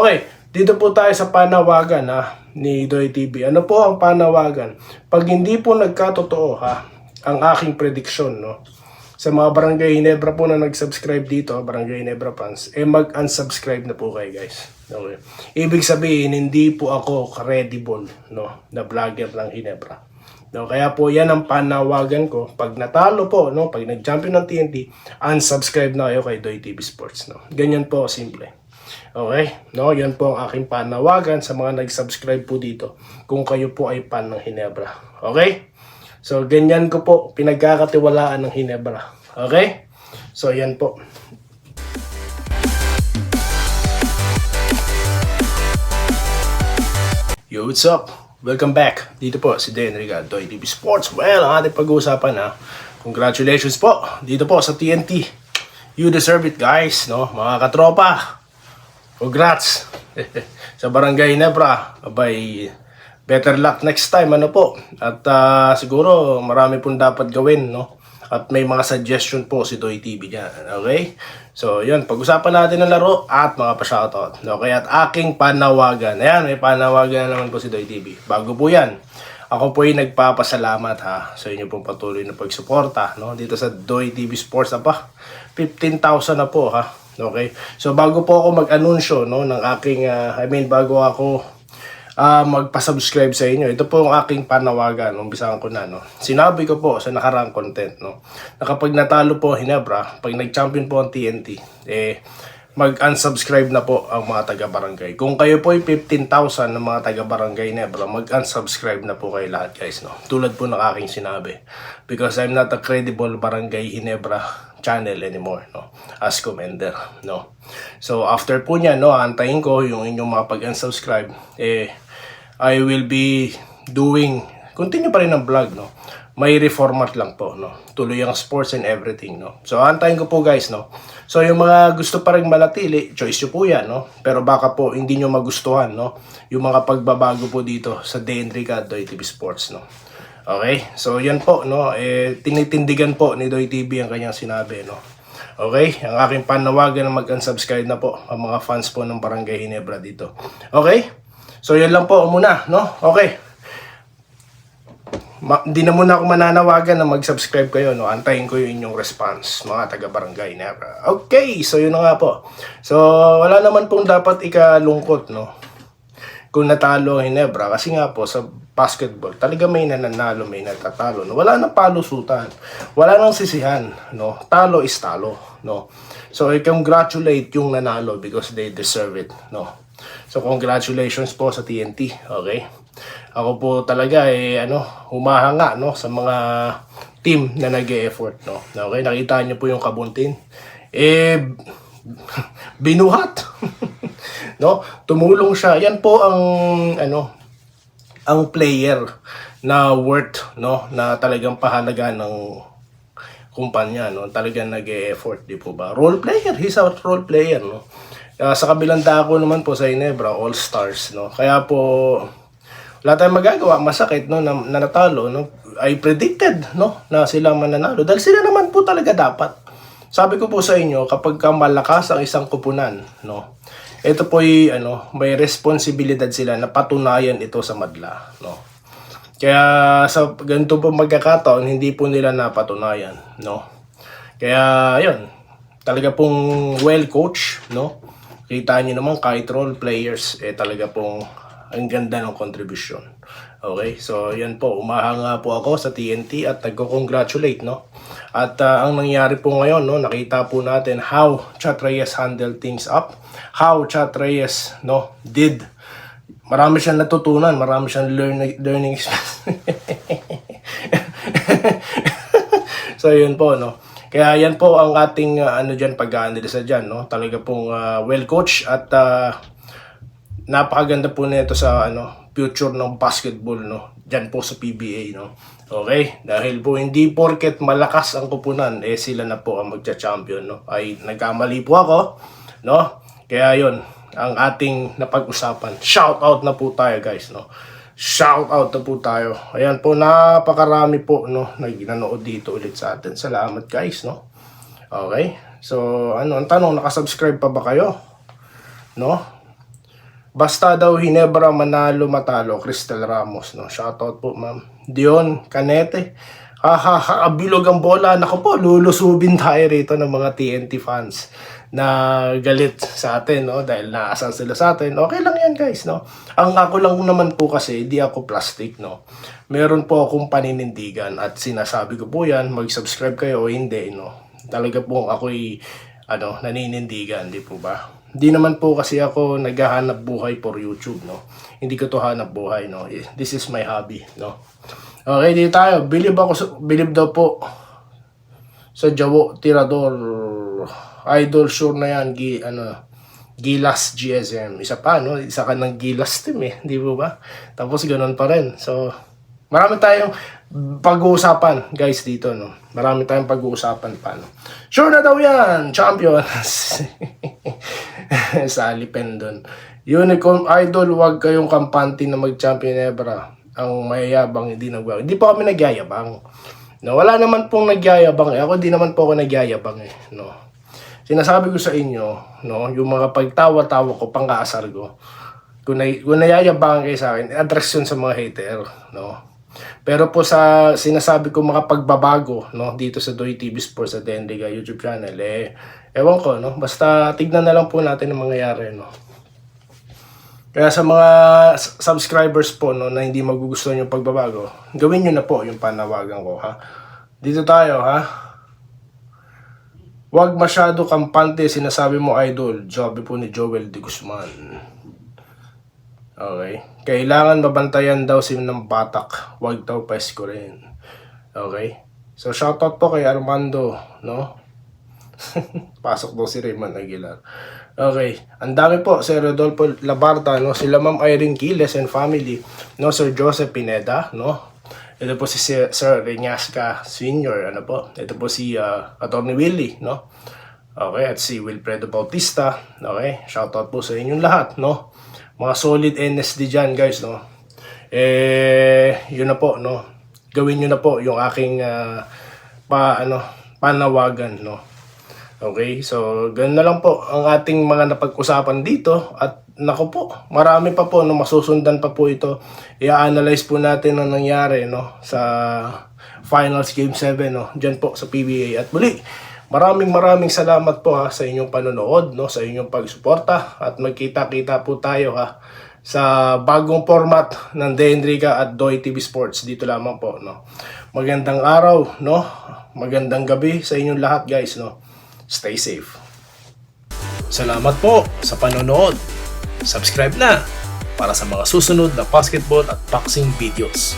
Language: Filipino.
Okay, dito po tayo sa panawagan ni Doy TV. Ano po ang panawagan? Pag hindi po nagkatotoo ang aking prediksyon, no, sa mga Barangay Ginebra po na nag-subscribe dito, Barangay Ginebra fans, mag-unsubscribe na po kayo, guys. Okay. Ibig sabihin, hindi po ako credible, no, na vlogger ng Ginebra. No, kaya po yan ang panawagan ko. Pag natalo po, no, pag nag-champion ng TNT, unsubscribe na kayo kay Doy TV Sports. No. Ganyan po, simple. Okay, no, yan po ang aking panawagan sa mga nag-subscribe po dito kung kayo po ay fan ng Ginebra. Okay? So, ganyan ko po pinagkakatiwalaan ng Ginebra. Okay? So, yan po. Yo, what's up? Welcome back. Dito po si Den Riga, Doy TV Sports. Well, ang ating pag-uusapan congratulations po dito po sa TNT. You deserve it, guys, no? Mga katropa. Congrats sa Barangay Ginebra. Abay, better luck next time, ano po. At siguro marami pong dapat gawin, no? At may mga suggestion po si Doy TV dyan. Okay? So, yun. Pag-usapan natin ng laro at mga pa-shoutout. Okay? At aking panawagan. Ayan, may panawagan na naman po si Doy TV. Bago po yan, ako po ay nagpapasalamat sa inyo pong patuloy na pagsuporta, no? Dito sa Doy TV Sports na pa. 15,000 na po, Okay? So, bago po ako mag-anunsyo, no, ng aking, bago ako magpa-subscribe sa inyo, ito po ang aking panawagan. Umpisahan ko na, no. Sinabi ko po sa nakaraang content, no, na kapag natalo po Ginebra, pag nag-champion po ang TNT, mag-unsubscribe na po ang mga taga-barangay. Kung kayo po ay 15,000 ng mga taga-barangay Ginebra, mag-unsubscribe na po kayo lahat, guys, no. Tulad po ng aking sinabi. Because I'm not a credible Barangay Ginebra channel anymore, no, as commander, no. So after po niyan, no, antayin ko yung inyong mga pag-unsubscribe, I will be doing, continue pa rin ang vlog, no. May reformat lang po, no. Tuloy ang sports and everything, no. So antayin ko po, guys, no. So yung mga gusto pa rin manatili, choice nyo po yan, no. Pero baka po hindi nyo magustuhan, no, yung mga pagbabago po dito sa Denrica Doy TV Sports, no. Okay? So, yan po, no? Tinitindigan po ni Doy TV ang kanyang sinabi, no? Okay? Ang aking panawagan na mag-unsubscribe na po ang mga fans po ng Barangay Ginebra dito. Okay? So, yan lang po muna, no? Okay. Hindi na muna ako mananawagan na mag-subscribe kayo, no? Antayin ko yung inyong response, mga taga-Barangay Ginebra. Okay, so yun na nga po. So, wala naman pong dapat ikalungkot, no? Kung natalo ang Ginebra, kasi nga po sa basketball, talaga may nananalo, may natatalo, no? Wala nang palusutan, wala nang sisihan, no? Talo is talo, no? So I congratulate yung nanalo because they deserve it, no? So congratulations po sa TNT, okay? Ako po talaga humahanga, no, sa mga team na nag-e-effort, no? Okay, nakita niyo po yung Kabuntin. Binuhat. No? Tumulong siya. Yan po ang player na worth, no, na talagang pahalaga ng kumpanya, no. Talagang nag-e-effort, di po ba? Role player, he's a role player, no. Sa kabilang dako naman po sa Ginebra, all stars, no. Kaya po wala tayong magagawa, masakit, no, na natalo, no. I predicted, no, na sila mananalo dahil sila naman po talaga dapat. Sabi ko po sa inyo, kapag malakas ang isang kupunan, no, ito po may responsibilidad sila na patunayan ito sa madla, no. Kaya sa ganito po magkakataon, hindi po nila napatunayan, no. Kaya yun, talaga pong well coach, no. Kita niyo naman kahit role players, talaga pong ang ganda ng kontribusyon. Okay, so yan po, umahanga po ako sa TNT at nagko-congratulate, no. At ang nangyari po ngayon, no, nakita po natin how Chat Reyes handled things up, how Chat Reyes, no, did. Marami siyang natutunan, marami siyang learning experience. So yun po, no. Kaya yan po ang ating pag-aanalisa dyan, no. Talaga pong well coach at napakaganda po nito sa future ng basketball, no, diyan po sa PBA, no. Okay, dahil po hindi porket malakas ang kupunan sila na po ang magcha-champion, no. Ay nagkamali po ako, no. Kaya yon ang ating napag-usapan. Shout out na po tayo, guys, no. Shout out na po tayo. Ayan po, napakarami po, no, nanood dito ulit sa atin. Salamat, guys, no. Okay, so ang tanong, nakasubscribe pa ba kayo, no? Basta daw Hinebra, manalo, matalo, Crystal Ramos, no? Shoutout po, ma'am. Dion Canete. Bilog ang bola. Naku po, lulusubin tayo rito ng mga TNT fans na galit sa atin, no? Dahil naasal sila sa atin. Okay lang yan, guys, no? Ang ako lang naman po kasi, di ako plastic, no? Meron po akong paninindigan at sinasabi ko po yan, mag-subscribe kayo o hindi, no? Talaga po ako'y, naninindigan, di po ba? Hindi naman po kasi ako naghahanap buhay for YouTube, no? Hindi ko to hanap buhay, no? This is my hobby, no? Okay, dito tayo. Believe daw po sa Jawo Tirador. Idol sure na yan. Gilas GSM. Isa pa, no? Isa ka ng Gilas team, eh. Di po ba? Tapos ganun pa rin. So, marami tayong pag-uusapan, guys, dito, no? Marami tayong pag-uusapan pa, no? Sure na daw yan! Champions! Sali Pendon. Unicorn Idol, wag kayong kampante na mag-champion Hebra. Ang mayayabang hindi nagbago. Hindi po kami nagyayabang. No, wala naman pong nagyayabang. Ako di naman po ako nagyayabang, eh. No. Sinasabi ko sa inyo, no, yung mga pagtawa-tawa ko, pang-aasar ko. Kung nayayabang kayo sa akin, address yun sa mga hater, no. Pero po sa sinasabi ko mga pagbabago, no, dito sa Doy TV Sports at Denriga YouTube channel, ewan ko, no, basta tignan na lang po natin ang mangyayari, no. Kaya sa mga subscribers po, no, na hindi magugustuhan yung pagbabago, gawin nyo na po yung panawagan ko, ha. Dito tayo, ha. Huwag masyado kampante, sinasabi mo, idol. Joby po ni Joel de Guzman. Okay. Kailangan mabantayan daw si ng batak. Huwag daw pesko rin. Okay. So, shoutout po kay Armando, no? Pasok daw si Raymond Aguilar. Okay. Ang dami po, Sir Rodolfo Labarta, no? Sila Ma'am Irene Quiles and family, no? Sir Joseph Pineda, no? Ito po si Sir Reñasca Sr., ano po? Ito po si Atty. Willie, no? Okay, at si Wilfredo Bautista. Okay, shoutout po sa inyong lahat, no? Mga solid NSD dyan, guys, no? Yun na po, no? Gawin nyo na po yung aking panawagan, no? Okay, so ganun na lang po ang ating mga napag-usapan dito. At nako po, marami pa po, no, masusundan pa po ito. I-analyze po natin ang nangyari, no, sa Finals Game 7, no, dyan po sa PBA. At muli, maraming salamat po, ha, sa inyong panonood, no, sa inyong pagsuporta. At magkita-kita po tayo, ha, sa bagong format ng Denriga at Doy TV Sports. Dito lamang po, no. Magandang araw, no, magandang gabi sa inyong lahat, guys, no. Stay safe. Salamat po sa panonood. Subscribe na para sa mga susunod na basketball at boxing videos.